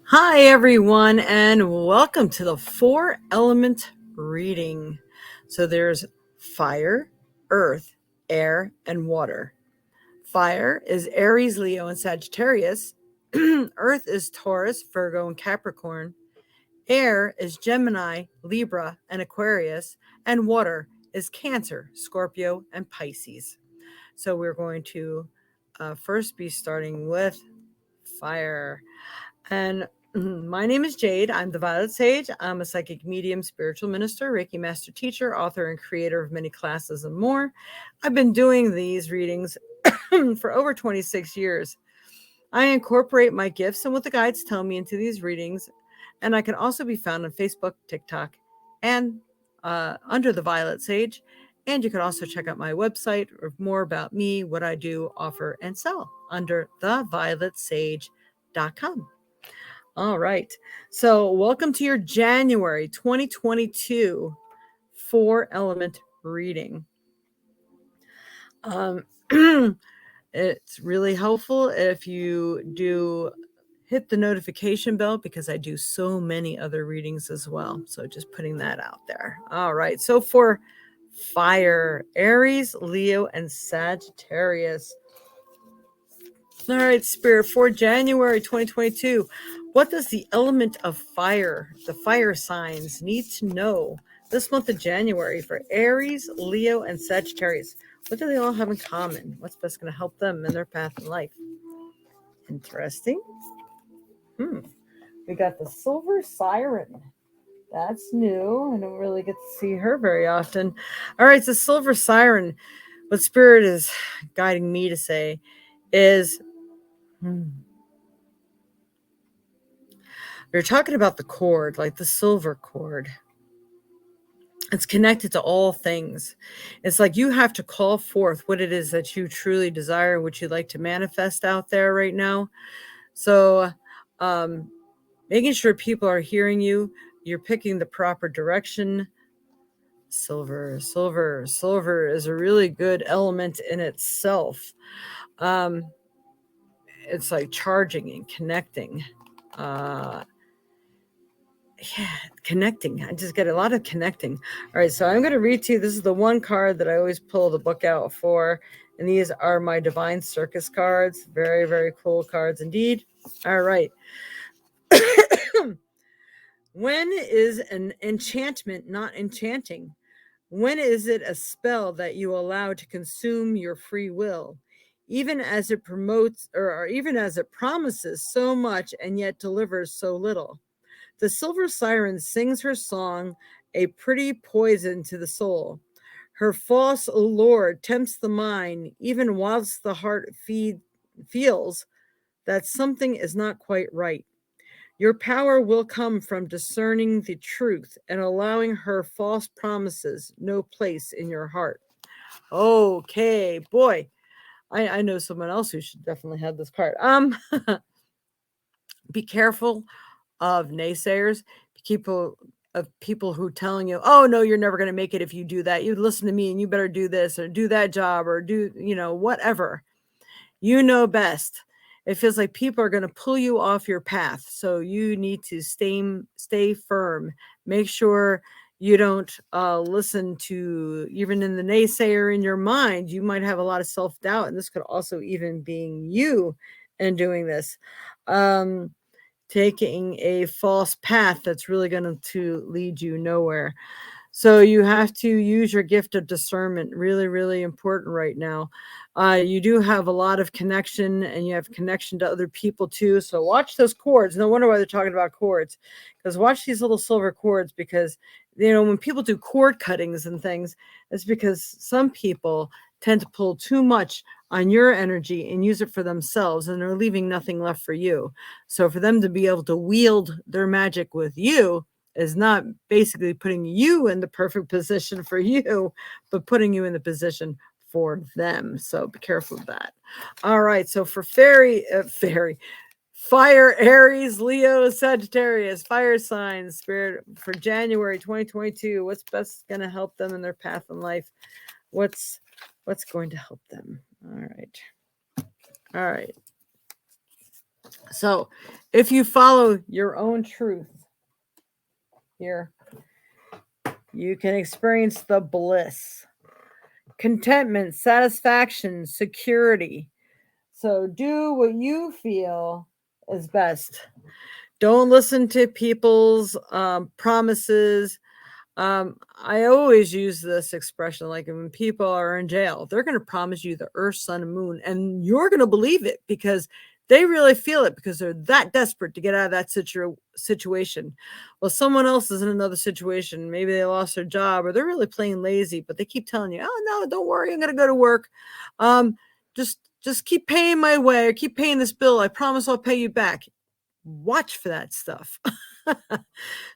Hi, everyone, and welcome to the 4-element reading. So there's fire, earth, air, and water. Fire is Aries, Leo, and Sagittarius. Earth is Taurus, Virgo, and Capricorn. Air is Gemini, Libra, and Aquarius. And water is Cancer, Scorpio, and Pisces. So we're going to first be starting with fire. And my name is Jade. I'm the Violet Sage. I'm a psychic medium, spiritual minister, Reiki master teacher, author, and creator of many classes and more. I've been doing these readings for over 26 years. I incorporate my gifts and what the guides tell me into these readings, and I can also be found on Facebook, TikTok, and under the Violet Sage. And you can also check out my website or more about me, what I do, offer, and sell under thevioletsage.com. All right. So, welcome to your January 2022 4-element reading. It's really helpful if you do hit the notification bell because I do so many other readings as well. So, just putting that out there. All right. So, for fire, Aries, Leo, and Sagittarius. All right, Spirit, for January 2022, what does the element of fire, the fire signs, need to know this month of January for Aries, Leo, and Sagittarius? What do they all have in common? What's best going to help them in their path in life? Interesting. We got the Silver Siren. That's new. I don't really get to see her very often. All right, so Silver Siren, what Spirit is guiding me to say is... We're talking about the cord, like the silver cord. It's connected to all things. It's like you have to call forth what it is that you truly desire, what you'd like to manifest out there right now. So making sure people are hearing you, you're picking the proper direction. Silver is a really good element in itself. It's like charging and connecting. Connecting. I just get a lot of connecting. All right, so I'm going to read to you. This is the one card that I always pull the book out for, and these are my Divine Circus cards. Very, very cool cards indeed. All right. When is an enchantment not enchanting? When is it a spell that you allow to consume your free will, even as it promotes or even as it promises so much and yet delivers so little? The Silver Siren sings her song, a pretty poison to the soul. Her false allure tempts the mind, even whilst the heart feels that something is not quite right. Your power will come from discerning the truth and allowing her false promises no place in your heart. Okay, boy. I know someone else who should definitely have this card. Be careful of naysayers, people who telling you, oh no, you're never going to make it if you do that. You listen to me and you better do this or do that job or do, whatever. You know best. It feels like people are going to pull you off your path. So you need to stay firm. Make sure you don't listen to even in the naysayer in your mind. You might have a lot of self-doubt, and this could also even being you in doing this. Taking a false path that's really going to lead you nowhere. So you have to use your gift of discernment. Really, really important right now. You do have a lot of connection, and you have connection to other people too. So watch those cords. No wonder why they're talking about cords, because watch these little silver cords, because when people do cord cuttings and things, it's because some people tend to pull too much on your energy and use it for themselves, and they're leaving nothing left for you. So for them to be able to wield their magic with you is not basically putting you in the perfect position for you, but putting you in the position for them. So be careful of that. All right. So for fire, Aries, Leo, Sagittarius, fire signs, Spirit, for January 2022, what's best going to help them in their path in life? What's going to help them? All right. All right. So if you follow your own truth here, you can experience the bliss, contentment, satisfaction, security. So do what you feel is best. Don't listen to people's promises. I always use this expression, like when people are in jail, they're going to promise you the earth, sun, and moon, and you're going to believe it because they really feel it because they're that desperate to get out of that situation. Well, someone else is in another situation. Maybe they lost their job or they're really playing lazy, but they keep telling you, oh, no, don't worry. I'm going to go to work. Just keep paying my way or keep paying this bill. I promise I'll pay you back. Watch for that stuff.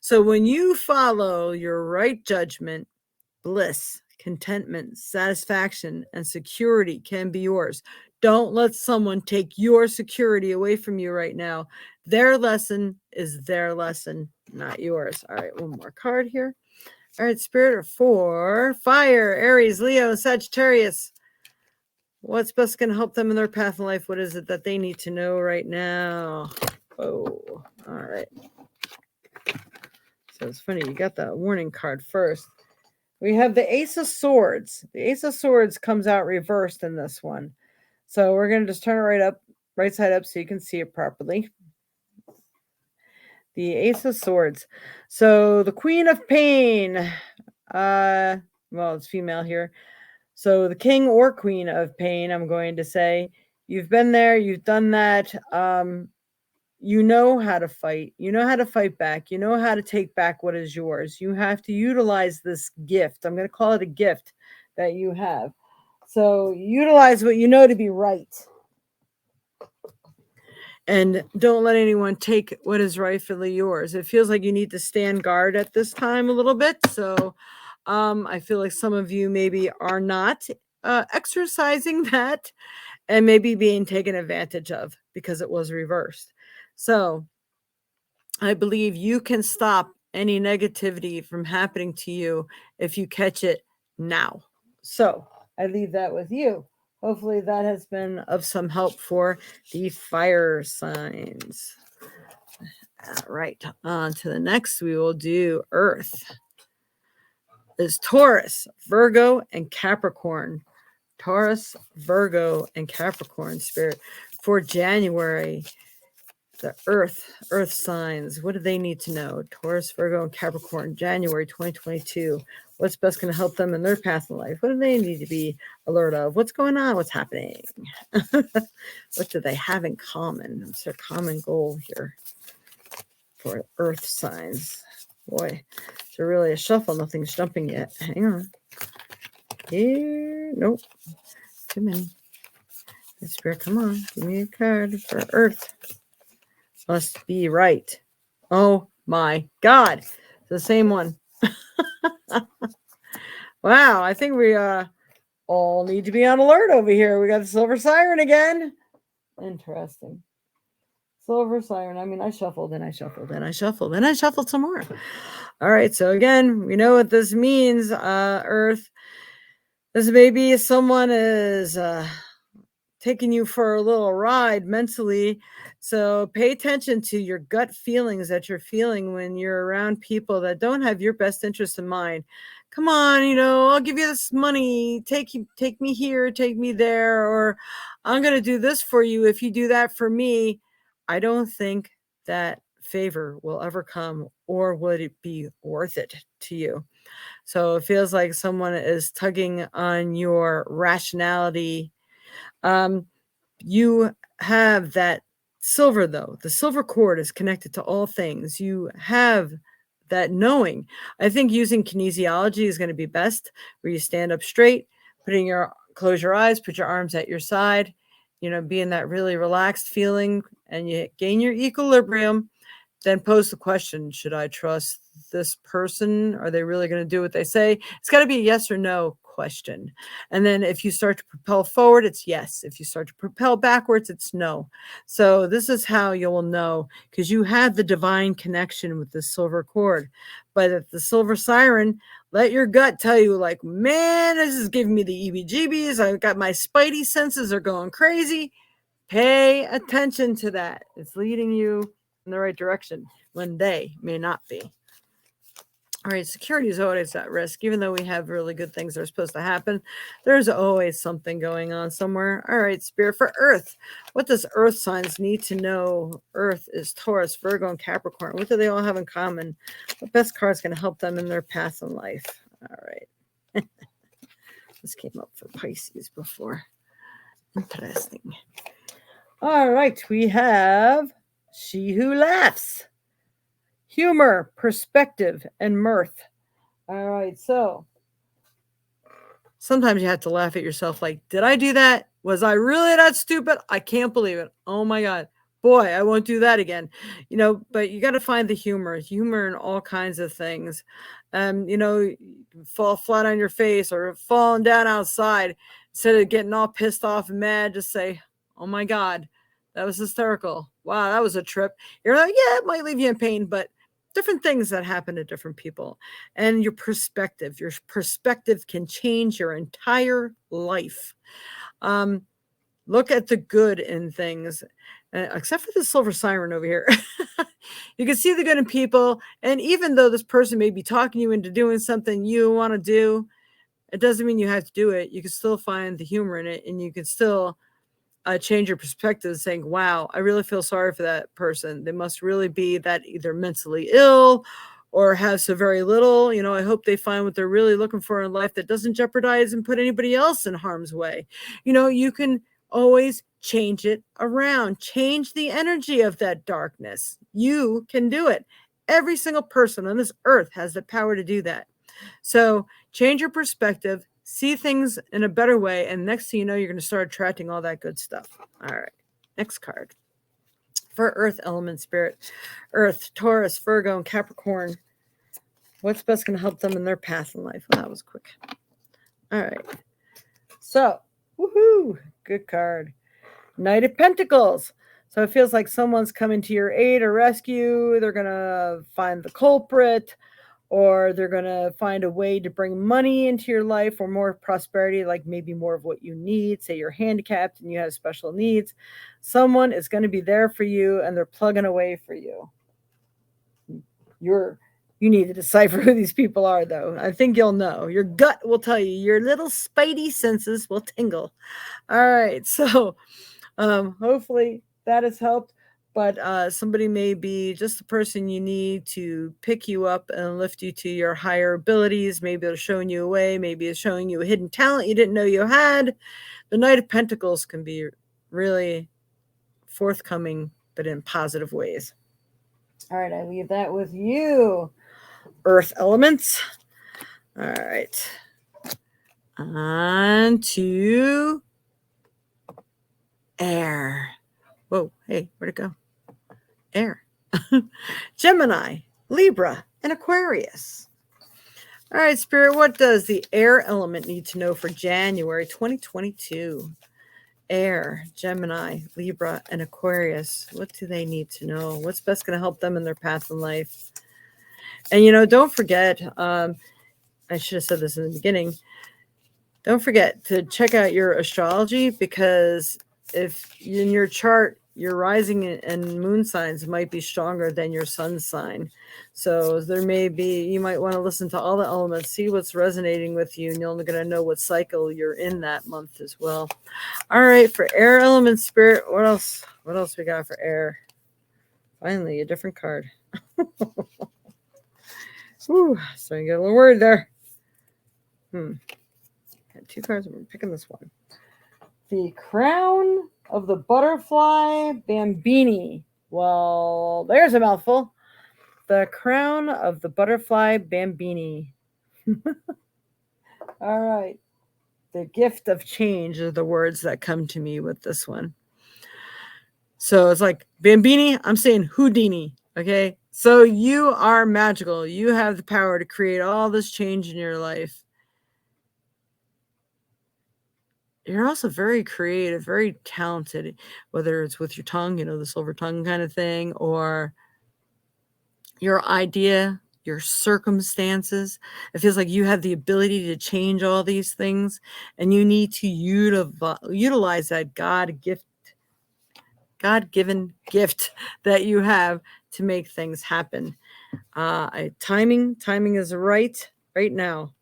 So when you follow your right judgment, bliss, contentment, satisfaction, and security can be yours. Don't let someone take your security away from you right now. Their lesson is their lesson, not yours. All right, one more card here. All right, Spirit for fire, Aries, Leo, Sagittarius. What's best going to help them in their path in life? What is it that they need to know right now? Oh, all right. So it's funny, you got that warning card first. We have the Ace of Swords. The Ace of Swords comes out reversed in this one. So we're going to just turn it right side up so you can see it properly. The Ace of Swords. So the Queen of Pain. Well, it's female here. So the King or Queen of Pain, I'm going to say. You've been there. You've done that. You know how to fight. You know how to fight back. You know how to take back what is yours. You have to utilize this gift. I'm going to call it a gift that you have. So utilize what you know to be right. And don't let anyone take what is rightfully yours. It feels like you need to stand guard at this time a little bit. So I feel like some of you maybe are not exercising that and maybe being taken advantage of because it was reversed. So I believe you can stop any negativity from happening to you if you catch it now. So I leave that with you. Hopefully that has been of some help for the fire signs. All right, on to the next. We will do Earth. Is Taurus, Virgo, and Capricorn. Taurus, Virgo, and Capricorn, Spirit, for January. The Earth signs. What do they need to know? Taurus, Virgo, and Capricorn, January 2022. What's best going to help them in their path in life? What do they need to be alert of? What's going on? What's happening? What do they have in common? What's their common goal here for Earth signs? Boy, it's really a shuffle. Nothing's jumping yet. Hang on. Here, nope. Too many. Spirit, come on. Give me a card for Earth. Must be right. Oh my God. It's the same one. Wow. I think we all need to be on alert over here. We got the Silver Siren again. Interesting. Silver Siren. I mean, I shuffled and I shuffled and I shuffled and I shuffled some more. All right. So again, we know what this means, Earth. This maybe someone is taking you for a little ride mentally. So pay attention to your gut feelings that you're feeling when you're around people that don't have your best interest in mind. Come on, I'll give you this money. Take me here, take me there, or I'm going to do this for you if you do that for me. I don't think that favor will ever come, or would it be worth it to you? So it feels like someone is tugging on your rationality. You have that silver, though. The silver cord is connected to all things. You have that knowing. I think using kinesiology is going to be best, where you stand up straight, close your eyes, put your arms at your side, be in that really relaxed feeling, and you gain your equilibrium. Then pose the question, should I trust this person? Are they really going to do what they say? It's got to be a yes or no question. And then if you start to propel forward, it's yes. If you start to propel backwards, it's no. So this is how you will know, because you have the divine connection with the silver cord. But at the Silver Siren, let your gut tell you, like, man, this is giving me the EBGBs. I've got my spidey senses are going crazy. Pay attention to that. It's leading you in the right direction when they may not be. All right, security is always at risk. Even though we have really good things that are supposed to happen, there's always something going on somewhere. All right, Spirit, for Earth, what does Earth signs need to know? Earth is Taurus, Virgo, and Capricorn. What do they all have in common? What best card is going to help them in their path in life? All right. This came up for Pisces before. Interesting. All right, we have She Who Laughs. Humor, perspective, and mirth. All right, so sometimes you have to laugh at yourself like, did I do that? Was I really that stupid? I can't believe it. Oh my God. Boy, I won't do that again. But you got to find the humor in all kinds of things. You fall flat on your face or falling down outside. Instead of getting all pissed off and mad, just say, oh my God, that was hysterical. Wow, that was a trip. You're like, yeah, it might leave you in pain, but different things that happen to different people. And your perspective can change your entire life. Look at the good in things, except for the silver siren over here. You can see the good in people. And even though this person may be talking you into doing something you want to do, it doesn't mean you have to do it. You can still find the humor in it, and you can still change your perspective, saying, wow, I really feel sorry for that person. They must really be that either mentally ill or have so very little. I hope they find what they're really looking for in life that doesn't jeopardize and put anybody else in harm's way. You can always change it around, change the energy of that darkness. You can do it. Every single person on this earth has the power to do that. So change your perspective, see things in a better way, and next thing you know, you're going to start attracting all that good stuff. All right, next card. For Earth element spirit, Earth, Taurus, Virgo, and Capricorn. What's best going to help them in their path in life? Well, that was quick. All right. So, woohoo, good card. Knight of Pentacles. So it feels like someone's coming to your aid or rescue. They're going to find the culprit, or they're going to find a way to bring money into your life or more prosperity, like maybe more of what you need. Say you're handicapped and you have special needs. Someone is going to be there for you, and they're plugging away for you. You need to decipher who these people are, though. I think you'll know. Your gut will tell you. Your little spidey senses will tingle. All right, so hopefully that has helped. But somebody may be just the person you need to pick you up and lift you to your higher abilities. Maybe they're showing you a way. Maybe it's showing you a hidden talent you didn't know you had. The Knight of Pentacles can be really forthcoming, but in positive ways. All right, I leave that with you, Earth elements. All right. On to air. Whoa, hey, where'd it go? Air. Gemini, Libra, and Aquarius. All right, Spirit, what does the air element need to know for January 2022? Air, Gemini, Libra, and Aquarius. What do they need to know? What's best going to help them in their path in life? And, don't forget, I should have said this in the beginning. Don't forget to check out your astrology, because if in your chart, your rising and moon signs might be stronger than your sun sign. So you might want to listen to all the elements, see what's resonating with you, and you're only going to know what cycle you're in that month as well. All right, for air element spirit, what else we got for air? Finally, a different card. Whew, starting to get a little worried there. Got two cards, I'm picking this one. The Crown of the Butterfly Bambini. Well, there's a mouthful. The Crown of the Butterfly Bambini. All right. The gift of change are the words that come to me with this one. So it's like Bambini, I'm saying Houdini. Okay. So you are magical. You have the power to create all this change in your life. You're also very creative, very talented, whether it's with your tongue, the silver tongue kind of thing, or your idea, your circumstances. It feels like you have the ability to change all these things, and you need to utilize that God gift God-given gift that you have to make things happen. Timing is right now.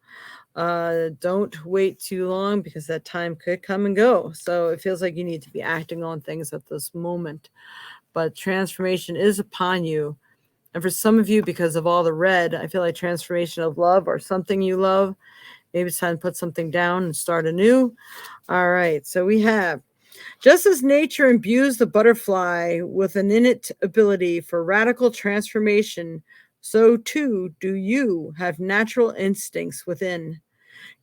Don't wait too long because that time could come and go. So it feels like you need to be acting on things at this moment. But transformation is upon you. And for some of you, because of all the red, I feel like transformation of love or something you love. Maybe it's time to put something down and start anew. All right. So we have, just as nature imbues the butterfly with an innate ability for radical transformation, so too do you have natural instincts within,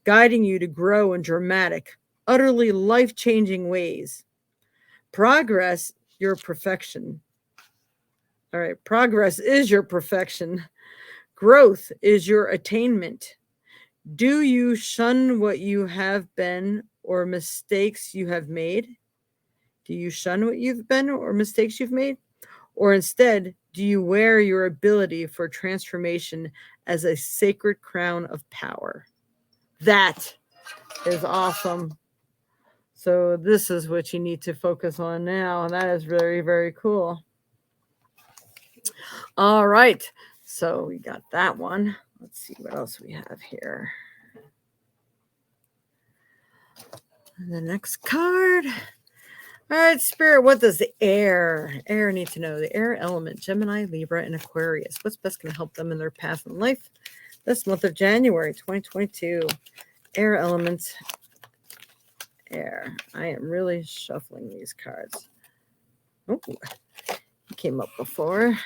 guiding you to grow in dramatic, utterly life-changing ways. Progress, your perfection. All right, progress is your perfection. Growth is your attainment. Do you shun what you have been or mistakes you have made? Do you shun what you've been or mistakes you've made? Or instead, do you wear your ability for transformation as a sacred crown of power? That is awesome. So this is what you need to focus on now. And that is very, very cool. All right. So we got that one. Let's see what else we have here. The next card. All right, Spirit, what does the air need to know? The air element, Gemini, Libra, and Aquarius. What's best going to help them in their path in life this month of January 2022? Air element, air. I am really shuffling these cards. Oh, he came up before.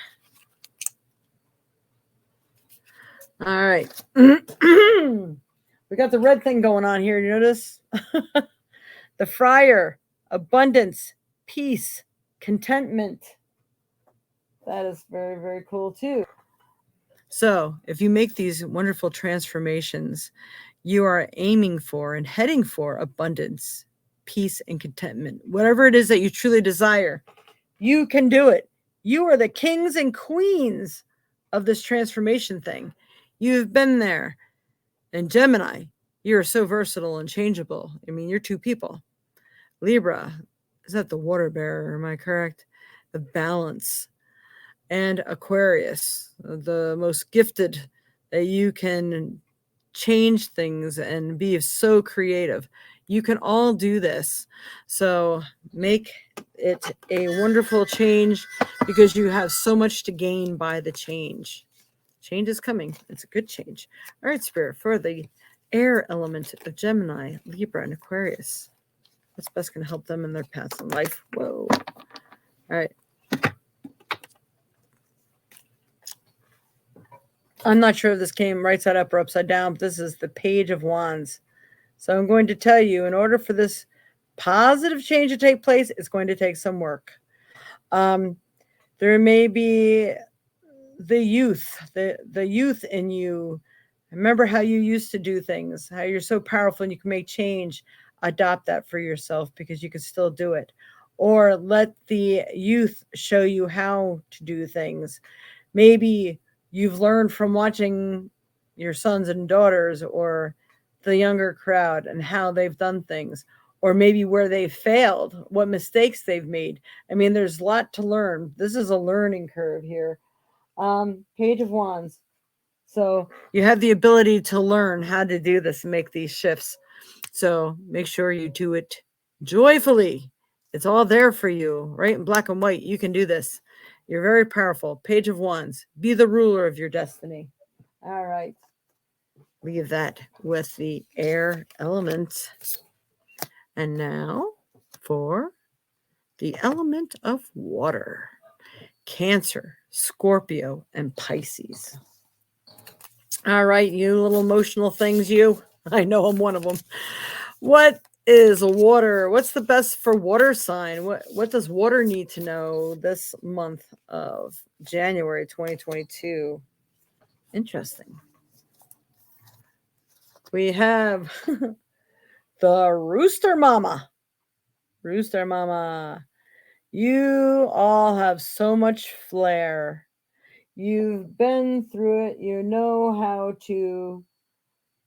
All right. We got the red thing going on here. You notice? The Friar, abundance, peace, contentment. That is very, very cool too. So if you make these wonderful transformations, you are aiming for and heading for abundance, peace, and contentment. Whatever it is that you truly desire, you can do it. You are the kings and queens of this transformation thing. You've been there. And Gemini, you're so versatile and changeable. I mean, you're two people. Libra, is that the water bearer? Am I correct? The balance. And Aquarius, the most gifted, that you can change things and be so creative. You can all do this. So make it a wonderful change because you have so much to gain by the change. Change is coming. It's a good change. All right, Spirit, for the air element of Gemini, Libra, and Aquarius. What's best going to help them in their paths in life? Whoa. All right. I'm not sure if this came right side up or upside down, but this is the Page of Wands. So I'm going to tell you, in order for this positive change to take place, it's going to take some work. There may be the youth in you. Remember how you used to do things, how you're so powerful and you can make change. Adopt that for yourself because you can still do it. Or let the youth show you how to do things. Maybe you've learned from watching your sons and daughters or the younger crowd and how they've done things, or maybe where they've failed, what mistakes they've made. I mean, there's a lot to learn. This is a learning curve here. Page of Wands. So you have the ability to learn how to do this and make these shifts. So make sure you do it joyfully. It's all there for you, right? In black and white, you can do this. You're very powerful. Page of Wands. Be the ruler of your destiny. All right. Leave that with the air element. And now for the element of water. Cancer, Scorpio, and Pisces. All right, you little emotional things, you. I know I'm one of them. What is water? What's the best for water sign? What does water need to know this month of January 2022? Interesting. We have the Rooster Mama. Rooster Mama. You all have so much flair. You've been through it. You know how to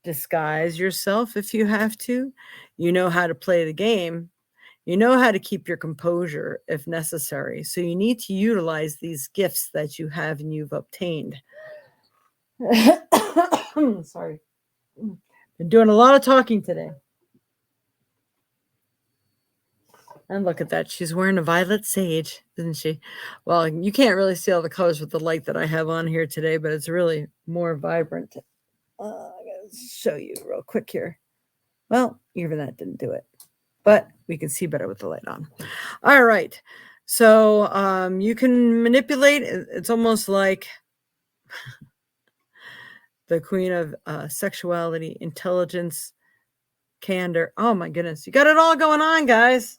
disguise yourself if you have to. You know how to play the game. You know how to keep your composure if necessary. So you need to utilize these gifts that you have and you've obtained. Sorry. Been doing a lot of talking today. And look at that. She's wearing a violet sage, isn't she? Well, you can't really see all the colors with the light that I have on here today, but it's really more vibrant. I gotta show you real quick here. Well, even that didn't do it, but we can see better with the light on. All right. So you can manipulate. It's almost like the queen of sexuality, intelligence, candor. Oh my goodness. You got it all going on, guys.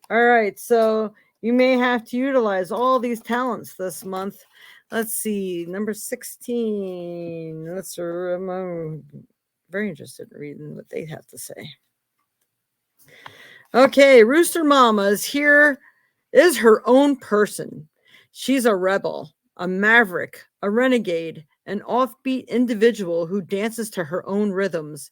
All right. So you may have to utilize all these talents this month. Let's see. Number 16. I'm very interested in reading what they have to say. Okay. Rooster Mama is here. Is her own person. She's a rebel, a maverick, a renegade, an offbeat individual who dances to her own rhythms.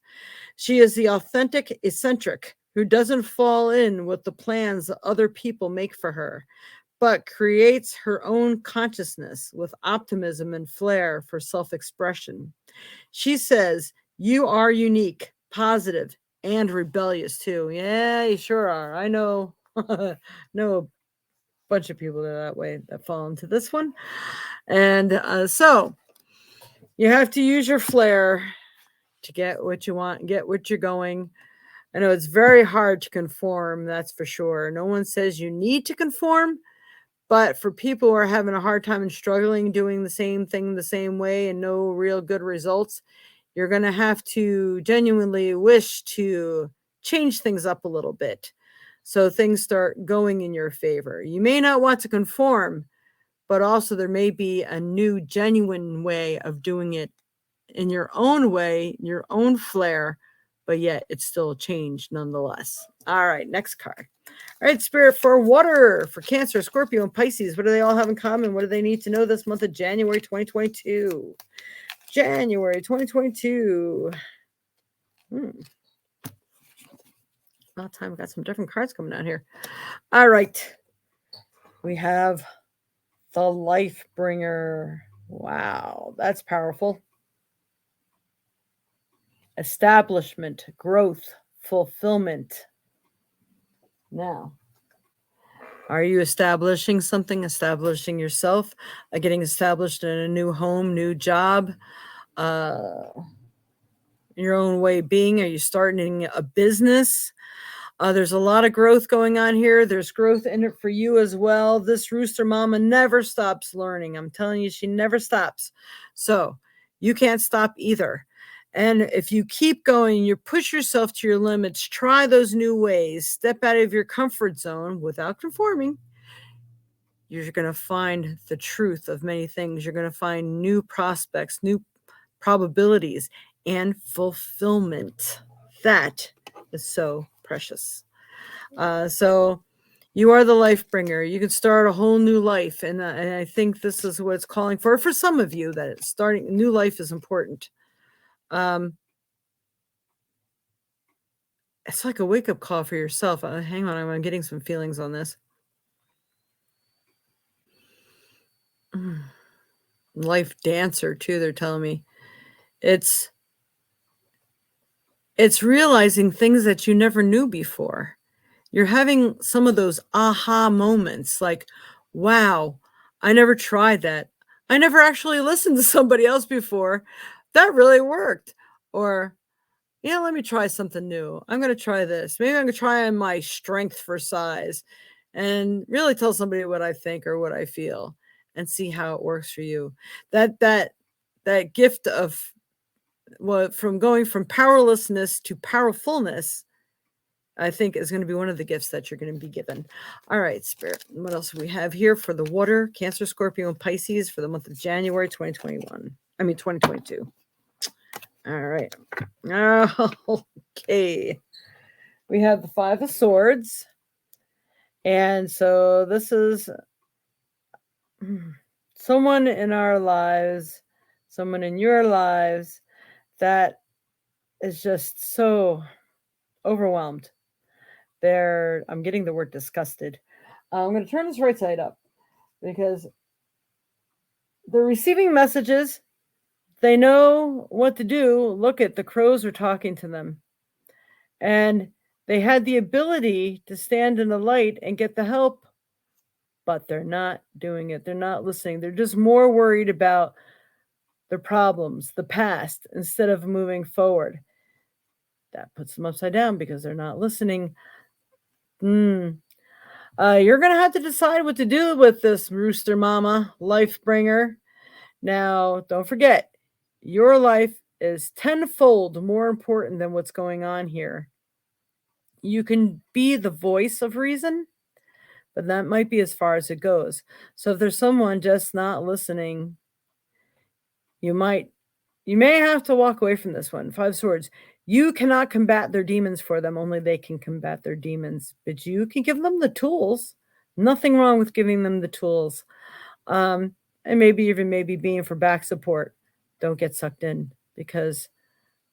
She is the authentic eccentric who doesn't fall in with the plans that other people make for her, but creates her own consciousness with optimism and flair for self-expression. She says, "You are unique, positive, and rebellious too." Yeah, you sure are. I know. know bunch of people that way that fall into this one. And so you have to use your flair to get what you want, get what you're going. I know it's very hard to conform, that's for sure. No one says you need to conform, but for people who are having a hard time and struggling doing the same thing the same way and no real good results, you're going to have to genuinely wish to change things up a little bit. So things start going in your favor. You may not want to conform, but also there may be a new, genuine way of doing it in your own way, your own flair, but yet it's still a change nonetheless. All right, next card. All right, Spirit, for water, for Cancer, Scorpio, and Pisces, what do they all have in common? What do they need to know this month of January 2022? January 2022. About time we got some different cards coming out here. All right. We have the Life Bringer. Wow, that's powerful. Establishment, growth, fulfillment. Now, are you establishing something, establishing yourself, getting established in a new home, new job, your own way of being? Are you starting a business? There's a lot of growth going on here. There's growth in it for you as well. This Rooster Mama never stops learning. I'm telling you, she never stops. So you can't stop either. And if you keep going, you push yourself to your limits, try those new ways, step out of your comfort zone without conforming, you're going to find the truth of many things. You're going to find new prospects, new probabilities, and fulfillment. That is so precious. So you are the life bringer. You can start a whole new life. And I think this is what it's calling for some of you, that starting a new life is important. It's like a wake-up call for yourself. Hang on, I'm getting some feelings on this. Life dancer, too, they're telling me. It's realizing things that you never knew before. You're having some of those aha moments, like, wow, I never tried that. I never actually listened to somebody else before. That really worked. Or, yeah, let me try something new. I'm going to try this. Maybe I'm going to try on my strength for size and really tell somebody what I think or what I feel and see how it works for you. That gift of from going from powerlessness to powerfulness, I think is going to be one of the gifts that you're going to be given. All right, Spirit. What else do we have here for the water, Cancer, Scorpio, and Pisces for the month of January 2022. All right. Okay. We have the Five of Swords. And so this is someone in our lives, someone in your lives that is just so overwhelmed. I'm getting the word disgusted. I'm going to turn this right side up because they're receiving messages. They know what to do. Look at the crows are talking to them. And they had the ability to stand in the light and get the help, but they're not doing it. They're not listening. They're just more worried about their problems, the past, instead of moving forward. That puts them upside down because they're not listening. You're going to have to decide what to do with this rooster mama, life bringer. Now, don't forget, your life is tenfold more important than what's going on here. You can be the voice of reason, but that might be as far as it goes. So if there's someone just not listening, you may have to walk away from this one. 5 Swords. You cannot combat their demons for them. Only they can combat their demons. But you can give them the tools. Nothing wrong with giving them the tools. And maybe being for back support. Don't get sucked in because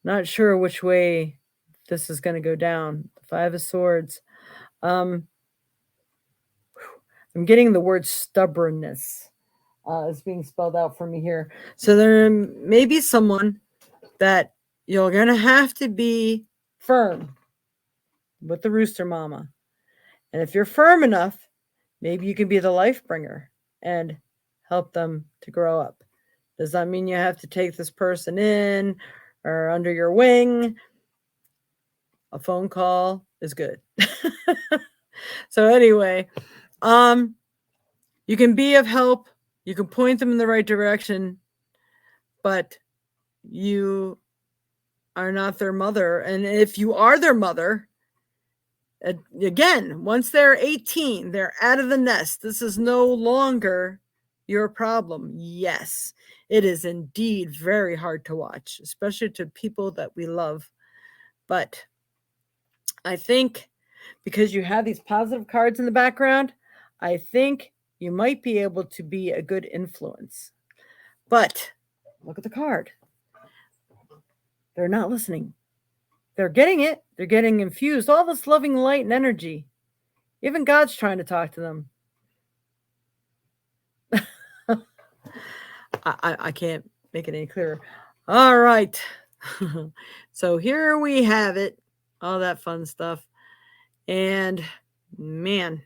not sure which way this is going to go down. 5 of Swords. I'm getting the word stubbornness is being spelled out for me here. So there may be someone that you're going to have to be firm with the rooster mama. And if you're firm enough, maybe you can be the life bringer and help them to grow up. Does that mean you have to take this person in or under your wing? A phone call is good. So anyway, you can be of help. You can point them in the right direction, but you are not their mother. And if you are their mother, again, once they're 18, they're out of the nest. This is no longer your problem. Yes, it is indeed very hard to watch, especially to people that we love. But I think because you have these positive cards in the background, I think you might be able to be a good influence. But look at the card. They're not listening. They're getting it. They're getting infused. All this loving light and energy. Even God's trying to talk to them. I can't make it any clearer. All right. So here we have it. All that fun stuff. And man,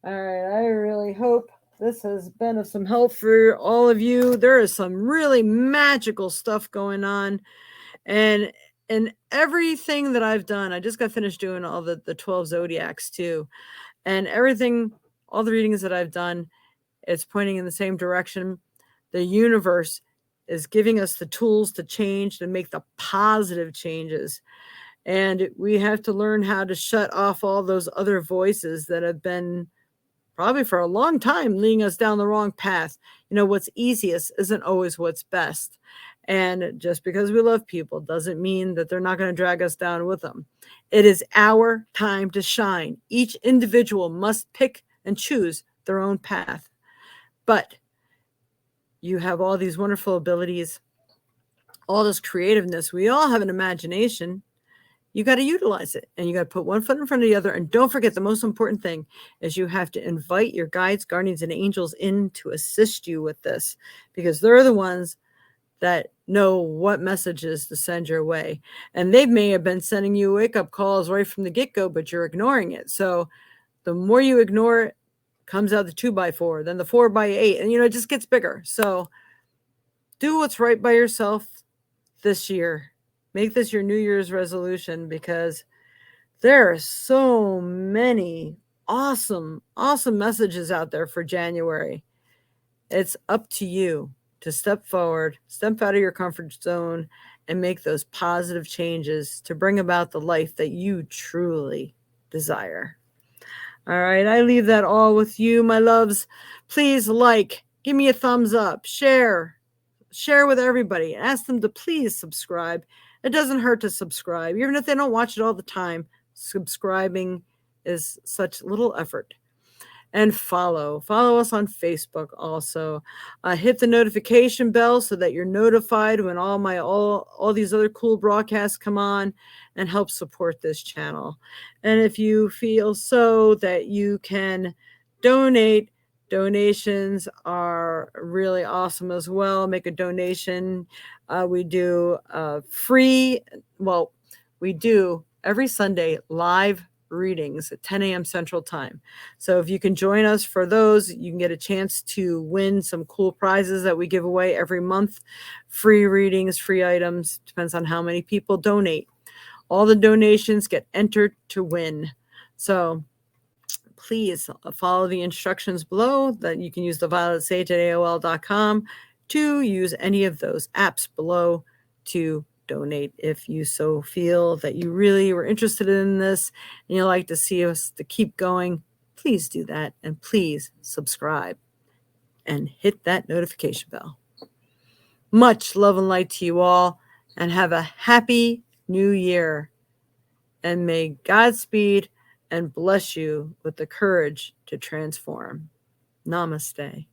all right, I really hope this has been of some help for all of you. There is some really magical stuff going on. And everything that I've done, I just got finished doing all the 12 zodiacs too. And everything, all the readings that I've done, it's pointing in the same direction. The universe is giving us the tools to change, to make the positive changes. And we have to learn how to shut off all those other voices that have been probably for a long time leading us down the wrong path. You know, what's easiest isn't always what's best. And just because we love people doesn't mean that they're not going to drag us down with them. It is our time to shine. Each individual must pick and choose their own path. But you have all these wonderful abilities, all this creativeness. We all have an imagination. You got to utilize it, and you got to put one foot in front of the other. And don't forget, the most important thing is you have to invite your guides, guardians, and angels in to assist you with this, because they're the ones that know what messages to send your way. And they may have been sending you wake-up calls right from the get-go, but you're ignoring it. So the more you ignore it, comes out the 2x4, then the 4x8, and it just gets bigger. So do what's right by yourself this year. Make this your New Year's resolution, because there are so many awesome messages out there for January. It's up to you to step forward, step out of your comfort zone, and make those positive changes to bring about the life that you truly desire. All right, I leave that all with you, my loves. Please give me a thumbs up, share with everybody, ask them to please subscribe. It doesn't hurt to subscribe. Even if they don't watch it all the time, subscribing is such little effort. and follow us on Facebook also. Hit the notification bell so that you're notified when all these other cool broadcasts come on, and help support this channel. And if you feel so that you can donate, donations are really awesome as well. Make a donation. We do we do every Sunday live readings at 10 a.m. Central Time. So if you can join us for those, you can get a chance to win some cool prizes that we give away every month. Free readings, free items, depends on how many people donate. All the donations get entered to win. So please follow the instructions below. That you can use the violetsage@aol.com to use any of those apps below to donate if you so feel that you really were interested in this and you'd like to see us to keep going. Please do that, and please subscribe and hit that notification bell. Much love and light to you all, and have a happy new year, and may Godspeed and bless you with the courage to transform. Namaste.